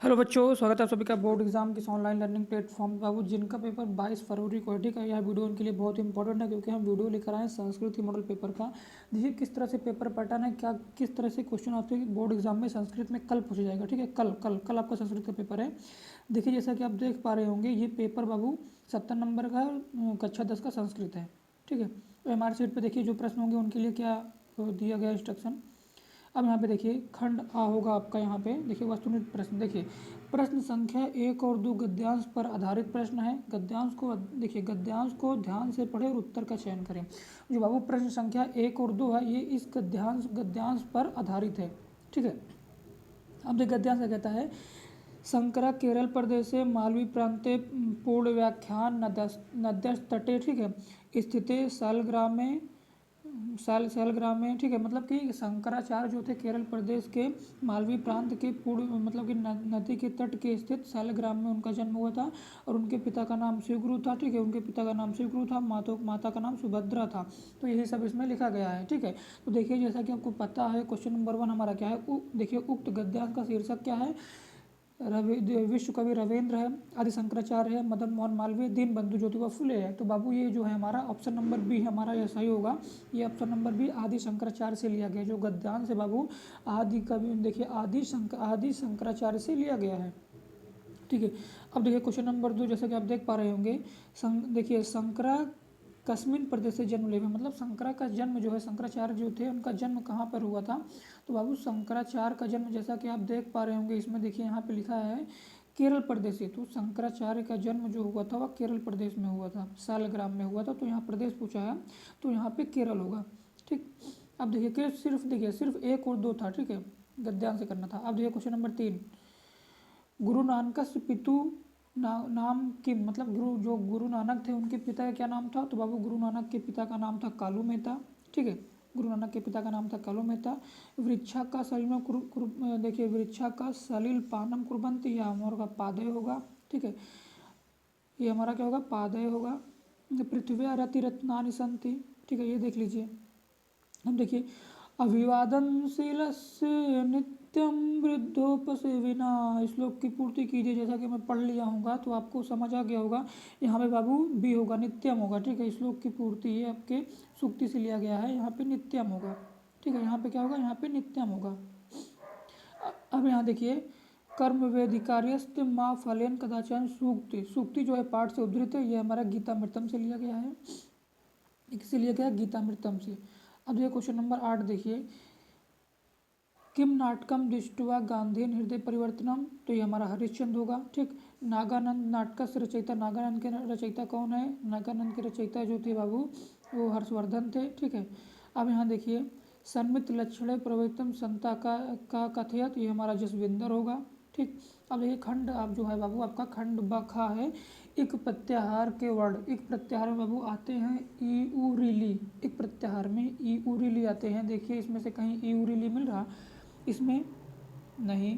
Hello बच्चों, स्वागत है आप सभी का बोर्ड एग्जाम किस ऑनलाइन लर्निंग प्लेटफॉर्म बाबू जिनका पेपर 22 फरवरी को है। ठीक है, यह वीडियो उनके लिए बहुत इंपॉर्टेंट है क्योंकि हम वीडियो लेकर आए हैं संस्कृत के मॉडल पेपर का। देखिए किस तरह से पेपर पैटर्न है, क्या किस तरह से क्वेश्चन आते हैं बोर्ड एग्जाम में संस्कृत में कल पूछा जाएगा। ठीक है, कल कल कल आपका संस्कृत का पेपर है। देखिए जैसा कि आप देख पा रहे होंगे ये पेपर बाबू 70 नंबर का कक्षा 10 का संस्कृत है। ठीक है, MR शीट पर देखिए जो प्रश्न होंगे उनके लिए क्या दिया गया इंस्ट्रक्शन। अब यहाँ पे देखिए खंड आ होगा आपका। यहाँ पे देखिए वस्तुनिष्ठ प्रश्न। देखिए प्रश्न संख्या 1 और 2 गद्यांश पर आधारित प्रश्न है। गद्यांश को देखिए, गद्यांश को ध्यान से पढ़े और उत्तर का चयन करें। जो बाबू प्रश्न संख्या 1 और 2 है ये इस गद्यांश पर आधारित है। ठीक है, अब देखिए गद्यांश क्या कहता है। शंकरा केरल प्रदेश से मालवी प्रांते पूर्ण व्याख्यान नद्यस्तटे। ठीक है, स्थिते सालग्रामे सालग्रामे। ठीक है, मतलब कि शंकराचार्य जो थे केरल प्रदेश के मालवी प्रांत के पूर्व मतलब कि नदी के तट के स्थित सालग्राम में उनका जन्म हुआ था और उनके पिता का नाम शिवगुरु था। ठीक है, उनके पिता का नाम शिवगुरु था, माता का नाम सुभद्रा था। तो यही सब इसमें लिखा गया है। ठीक है, तो देखिए जैसा कि आपको पता है क्वेश्चन नंबर 1 हमारा क्या है। देखिए उक्त गद्यांश का शीर्षक क्या है। विश्व कवि रविंद्र है, आदि शंकराचार्य है, मदन मोहन मालवीय, दीन बंधु ज्योतिबा फुले है। तो बाबू ये जो है हमारा ऑप्शन नंबर बी हमारा यह सही होगा। ये ऑप्शन नंबर बी आदि शंकराचार्य से लिया गया। जो गद्यांश है बाबू आदि कवि देखिए आदि शंकराचार्य से लिया गया है। ठीक है, अब देखिए क्वेश्चन नंबर 2 जैसा कि आप देख पा रहे होंगे। देखिए शंकरा कस्मिन प्रदेश से जन्म लेवे, मतलब शंकरा का जन्म जो है शंकराचार्य जो थे उनका जन्म कहाँ पर हुआ था। तो बाबू शंकराचार्य का जन्म जैसा कि आप देख पा रहे होंगे इसमें देखिए यहाँ पे लिखा है केरल प्रदेश से। तो शंकराचार्य का जन्म जो हुआ था वह केरल प्रदेश में हुआ था, सालग्राम में हुआ था। तो यहाँ प्रदेश पूछा है तो यहाँ पे केरल होगा। ठीक, अब देखिए कि सिर्फ 1 और 2 था। ठीक है, गद्यांश से करना था। अब देखिए क्वेश्चन नंबर 3। गुरु नानकस्य पितु नाम की, मतलब जो गुरु नानक थे उनके पिता का क्या नाम था। तो बाबू गुरु नानक के पिता का नाम था कालू मेहता। ठीक है, गुरु नानक के पिता का नाम था कालू मेहता। वृक्षा का सलिल देखिए वृक्षा का सलिल पानम कुर्बंती, यह हमारा पादय होगा। ठीक है, ये हमारा क्या होगा, पादय होगा। पृथ्वी रतिरत्नानि संति। ठीक है, ये देख लीजिए। अब देखिए अभिवादनशीलस्य नित्यम वृद्धोपसेविना, श्लोक की पूर्ति कीजिए। जैसा कि मैं पढ़ लिया हूँगा तो आपको समझ आ गया होगा। यहाँ पे बाबू बी होगा, नित्यम होगा। ठीक है, श्लोक की पूर्ति ये आपके सूक्ति से लिया गया है, यहाँ पे नित्यम होगा। ठीक है, यहाँ पे क्या होगा, यहाँ पे नित्यम होगा। अब यहाँ देखिए कर्म वेदिकार्यस्त माँ फलेन कदाचन सूक्ति। सूक्ति जो है पाठ से उद्धृत है, ये हमारा गीतामृतम से लिया गया है। किससे लिया गया, गीतामृतम से। अब देखिए क्वेश्चन नंबर 8 देखिए। किम नाटकम दृष्टवा गांधीन हृदय परिवर्तनम, तो ये हमारा हरिश्चंद्र होगा। ठीक, नागानंद नाटक से रचयिता, नागानंद के रचयिता कौन है। नागानंद के रचयिता जो थे बाबू वो हर्षवर्धन थे। ठीक है, अब यहाँ देखिए सन्मित लक्षण प्रवर्तन संता का कथयत, ये हमारा जसविंदर होगा। ठीक, अब देखिए खंड आप जो है बाबू आपका खंड बखा है। एक प्रत्याहार के वर्ड, एक प्रत्याहार में बाबू आते हैं ई उ रिली। एक प्रत्याहार में ई उ रिली आते हैं। देखिए इसमें से कहीं ई उ रिली मिल रहा, इसमें नहीं।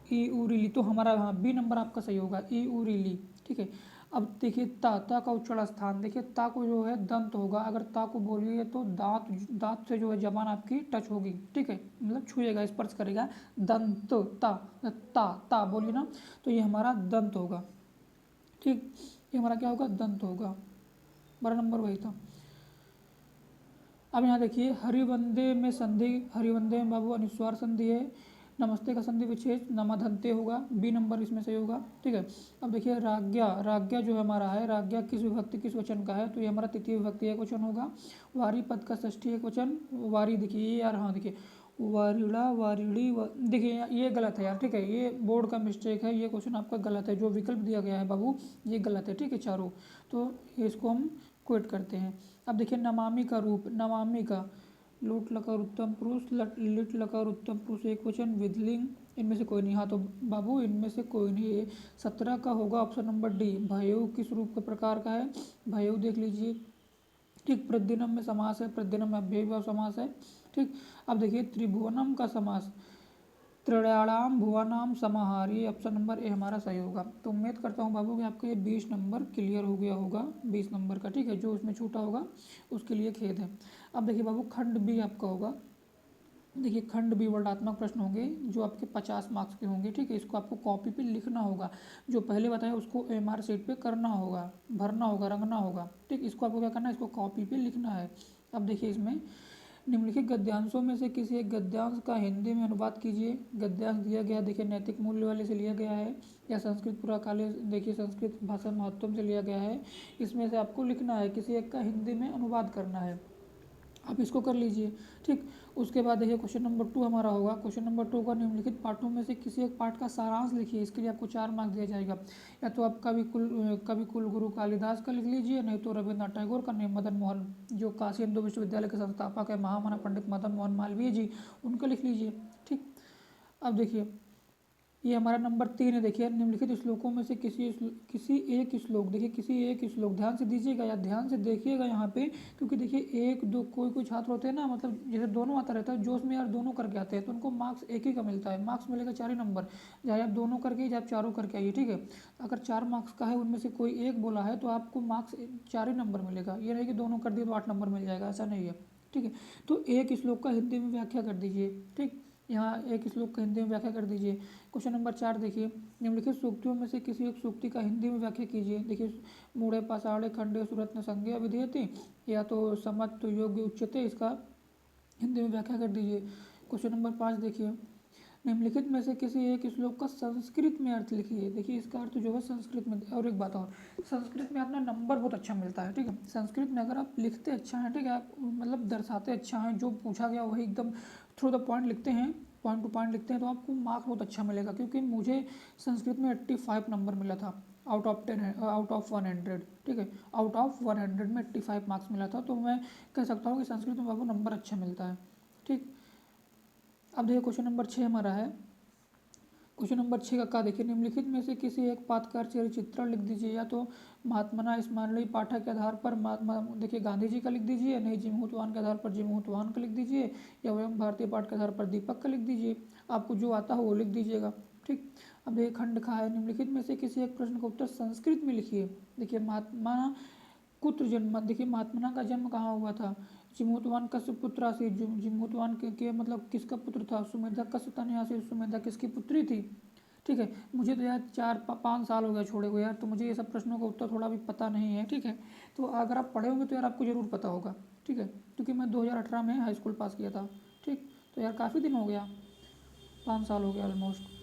ई उरीली, तो हमारा हाँ बी नंबर आपका सही होगा, ई उरीली। ठीक है, अब देखिए ता का उच्चारण स्थान। देखिए ता को जो है दंत होगा, अगर ता को बोलिए तो दांत से जो है जबान आपकी टच होगी। ठीक है, मतलब छुएगा, स्पर्श करेगा। दंत ता ता बोलिए ना, तो ये हमारा दंत होगा। ठीक, ये हमारा क्या होगा, दंत होगा। 12 नंबर वही था। अब यहाँ देखिए हरिवंदे में संधि, हरिवंदे में बाबू अनुस्वार संधि है। नमस्ते का संधि विच्छेद नमधंते होगा, बी नंबर इसमें सही होगा। ठीक है, अब देखिए राज्ञा, राज्ञा जो हमारा है, राज्ञा किस विभक्ति किस वचन का है। तो ये हमारा तृतीय विभक्ति एक वचन होगा। वारी पद का षष्ठी एक वचन। वारी देखिए यार, हाँ देखिए वारिड़ा वारिड़ी देखिए ये गलत है यार। ठीक है, ये बोर्ड का मिस्टेक है, ये क्वेश्चन आपका गलत है। जो विकल्प दिया गया है बाबू ये गलत है। ठीक है, चारों, तो इसको हम क्विट करते हैं। अब देखिए नमामि का रूप, नमामि का लूट लकार उत्तम पुरुष, लिट लकार उत्तम पुरुष एक वचन, विधलिंग, इनमें से कोई नहीं। हाँ तो बाबू इनमें से कोई नहीं है। 17 का होगा ऑप्शन नंबर डी। भयऊ किस रूप के प्रकार का है, भयऊ देख लीजिए। ठीक, प्रद्युनम में समास है, प्रद्युनम में अव्ययीभाव समास है। ठीक, अब देखिए त्रिभुवनम का समास, त्रिड़याणाम भुवनाम समाहारी, ऑप्शन नंबर ए हमारा सही होगा। तो उम्मीद करता हूँ बाबू कि आपका ये 20 नंबर क्लियर हो गया होगा, 20 नंबर का। ठीक है, जो उसमें छूटा होगा उसके लिए खेद है। अब देखिए बाबू खंड बी आपका होगा। देखिए खंड भी वर्णात्मक प्रश्न होंगे जो आपके 50 मार्क्स के होंगे, ठीक है। इसको आपको कॉपी पे लिखना होगा, जो पहले बताया उसको एमआर शीट पे करना होगा, भरना होगा, रंगना होगा, ठीक। इसको आपको क्या करना है, इसको कॉपी पे लिखना है। अब देखिए इसमें निम्नलिखित गद्यांशों में से किसी एक गद्यांश का हिंदी में अनुवाद कीजिए। गद्यांश दिया गया, देखिए नैतिक मूल्य वाले से लिया गया है या संस्कृत पुराकाले, देखिए संस्कृत भाषा महत्वम से लिया गया है। इसमें से आपको लिखना है, किसी एक का हिंदी में अनुवाद करना है। आप इसको कर लीजिए, ठीक। उसके बाद देखिए क्वेश्चन नंबर 2 हमारा होगा। क्वेश्चन नंबर 2 का निम्नलिखित पाठों में से किसी एक पाठ का सारांश लिखिए। इसके लिए आपको 4 मार्क्स दिया जाएगा। या तो आप कवि कुलगुरु कालिदास का लिख लीजिए, नहीं तो रविन्द्रनाथ टैगोर का, नहीं मदन मोहन जो काशी हिंदू विश्वविद्यालय के संस्थापक है, महामना पंडित मदन मोहन मालवीय जी, उनका लिख लीजिए, ठीक। अब देखिए ये हमारा नंबर 3 है। देखिए निम्नलिखित श्लोकों में से किसी एक श्लोक, देखिए किसी एक श्लोक, ध्यान से दीजिएगा या ध्यान से देखिएगा यहाँ पे, क्योंकि देखिए एक दो कोई छात्र होते हैं ना, मतलब जैसे दोनों आता रहता है जोश में यार, दोनों करके आते हैं तो उनको मार्क्स एक ही का मिलता है, मार्क्स मिलेगा 4 ही नंबर। चाहे आप दोनों करके चाहे आप चारों करके आइए, ठीक है। अगर 4 मार्क्स का है, उनमें से कोई एक बोला है तो आपको मार्क्स 4 ही नंबर मिलेगा। ये नहीं कि दोनों कर दिए तो 8 नंबर मिल जाएगा, ऐसा नहीं है, ठीक है। तो एक श्लोक का हिंदी में व्याख्या कर दीजिए, ठीक। यहाँ एक श्लोक का हिंदी में व्याख्या कर दीजिए। क्वेश्चन नंबर 4 देखिए, निम्नलिखित सूक्तियों में से किसी एक सूक्ति का हिंदी में व्याख्या कीजिए। देखिए मूढ़े पाषाढ़े खंडे सुरत्न संज्ञा विधीयते, या तो समत्त योग्य उच्यते, इसका हिंदी में व्याख्या कर दीजिए। क्वेश्चन नंबर 5 देखिए, निम्नलिखित में से किसी एक श्लोक का संस्कृत में अर्थ लिखिए। देखिए इसका अर्थ जो है संस्कृत में, और एक बात और, संस्कृत में अपना नंबर बहुत अच्छा मिलता है, ठीक है। संस्कृत में अगर आप लिखते अच्छा हैं, ठीक है, आप मतलब दर्शाते अच्छा हैं, जो पूछा गया वही एकदम थ्रू द पॉइंट लिखते हैं, पॉइंट टू पॉइंट लिखते हैं, तो आपको मार्क्स बहुत अच्छा मिलेगा। क्योंकि मुझे संस्कृत में 85 नंबर मिला था आउट ऑफ 10, आउट ऑफ 100, ठीक है। आउट ऑफ 100 में 85 मार्क्स मिला था, तो मैं कह सकता हूँ कि संस्कृत में बाबू नंबर अच्छा मिलता है, ठीक। अब देखिए क्वेश्चन नंबर 6 हमारा है। क्वेश्चन नंबर 6 का देखिए, निम्नलिखित में से किसी एक पात्रकार चित्रण लिख दीजिए। या तो महात्मना स्मरणीय पाठक के आधार पर महात्मा, देखिए गांधी जी का लिख दीजिए, नहीं जिमूतवान के आधार पर जिमूतवान का लिख दीजिए, या वयम भारतीय पाठ के आधार पर दीपक का लिख दीजिए। आपको जो आता हो वो लिख दीजिएगा, ठीक। अब देखिए खंड खा है, निम्नलिखित में से किसी एक प्रश्न का उत्तर संस्कृत में लिखिए। देखिए महात्मा कुत्र जन्म, देखिए महात्मना का जन्म कहाँ हुआ था, जिमूतवान कस्य पुत्र से, जिमूतवान के मतलब किसका पुत्र था, सुमेधा कस्य तनया से, सुमेधा किसकी पुत्री थी, ठीक है। मुझे तो यार 4-5 साल हो गया छोड़े हुए यार, तो मुझे ये सब प्रश्नों का उत्तर थोड़ा भी पता नहीं है, ठीक है। तो अगर आप पढ़े होंगे तो यार आपको ज़रूर पता होगा, ठीक है, क्योंकि मैं 2018 में हाई स्कूल पास किया था, ठीक। तो यार काफ़ी दिन हो गया, 5 साल हो गया ऑलमोस्ट।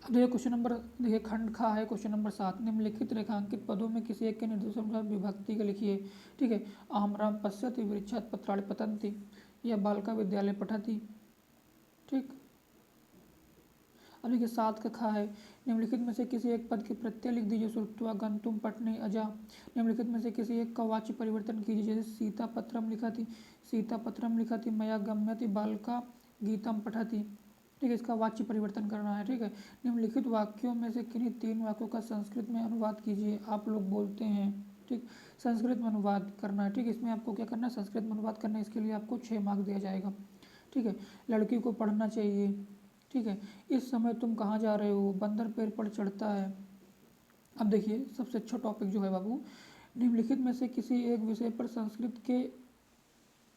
अब देखिए क्वेश्चन नंबर, देखिए खंड खा है क्वेश्चन नंबर 7, निम्नलिखित रेखांकित पदों में किसी एक के निर्देशानुसार विभक्ति का लिखिए, ठीक है। अहम राम पश्यति वृक्षात् पत्राणि पतन्ति, यह बालिका विद्यालय पठति, ठीक। अब देखिए 7 का खा है, निम्नलिखित में से किसी एक पद के प्रत्यय लिख दीजिए। श्रुत्वा गंतुम पठने अजा, निम्नलिखित में से किसी एक का वाच्य परिवर्तन कीजिए। जैसे सीता पत्रम लिखा थी, सीता पत्रम लिखा थी, मया गम्यति बालिका गीतम पठति, ठीक है। इसका वाच्य परिवर्तन करना है, ठीक है। निम्नलिखित वाक्यों में से किन्हीं 3 वाक्यों का संस्कृत में अनुवाद कीजिए। आप लोग बोलते हैं, ठीक, संस्कृत में अनुवाद करना है, ठीक। इसमें आपको क्या करना है, संस्कृत में अनुवाद करना है। इसके लिए आपको 6 मार्क्स दिया जाएगा, ठीक है। लड़की को पढ़ना चाहिए, ठीक है। इस समय तुम कहाँ जा रहे हो, बंदर पेड़ पर चढ़ता है। अब देखिए सबसे अच्छा टॉपिक जो है बाबू, निम्नलिखित में से किसी एक विषय पर संस्कृत के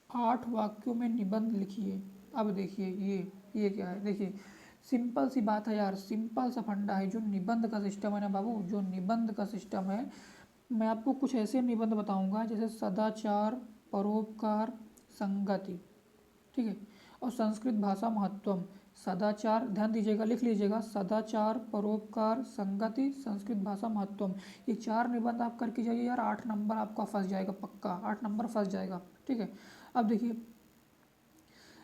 8 वाक्यों में निबंध लिखिए। अब देखिए ये क्या है, देखिए सिंपल सी बात है यार, सिंपल सा फंडा है। जो निबंध का सिस्टम है ना बाबू, जो निबंध का सिस्टम है, मैं आपको कुछ ऐसे निबंध बताऊंगा जैसे सदाचार, परोपकार, संगति, ठीक है, और संस्कृत भाषा महत्वम। सदाचार, ध्यान दीजिएगा, लिख लीजिएगा, सदाचार, परोपकार, संगति, संस्कृत भाषा महत्वम। ये 4 निबंध आप करके जाइए यार, 8 नंबर आपका फंस जाएगा, पक्का 8 नंबर फंस जाएगा, ठीक है। अब देखिए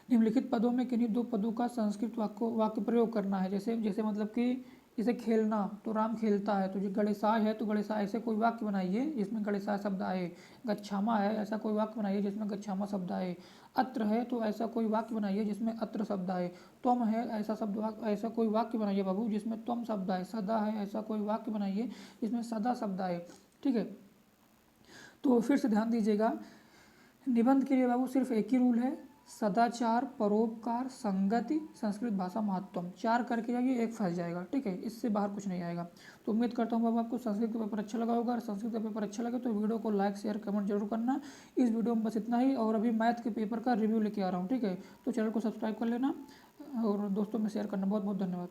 निम्नलिखित पदों में किन्हीं 2 पदों का संस्कृत वाक्य प्रयोग करना है। जैसे जैसे मतलब कि जैसे खेलना, तो राम खेलता है, तो जो गणेशाय है तो गणेशाय ऐसे कोई वाक्य बनाइए जिसमें गणेशाय शब्द आए। गच्छामा है, ऐसा कोई वाक्य बनाइए जिसमें गच्छामा शब्द आए। अत्र है तो ऐसा कोई वाक्य बनाइए जिसमें अत्र शब्द आए। त्वम है, ऐसा कोई वाक्य बनाइए बाबू जिसमें त्वम शब्द आए। सदा है, ऐसा कोई वाक्य बनाइए जिसमें सदा शब्द आए, ठीक है। तो फिर से ध्यान दीजिएगा, निबंध के लिए बाबू सिर्फ एक ही रूल है, सदाचार, परोपकार, संगति, संस्कृत भाषा महत्वम, 4 करके जाइए, एक फंस जाएगा। ठीक है, इससे बाहर कुछ नहीं आएगा। तो उम्मीद करता हूँ अब आपको संस्कृत का पेपर अच्छा लगा होगा। और संस्कृत का पेपर अच्छा लगे तो वीडियो को लाइक शेयर कमेंट जरूर करना। इस वीडियो में बस इतना ही, और अभी मैथ के पेपर का रिव्यू लेके आ रहा हूँ। ठीक है, तो चैनल को सब्सक्राइब कर लेना और दोस्तों में शेयर करना। बहुत बहुत धन्यवाद।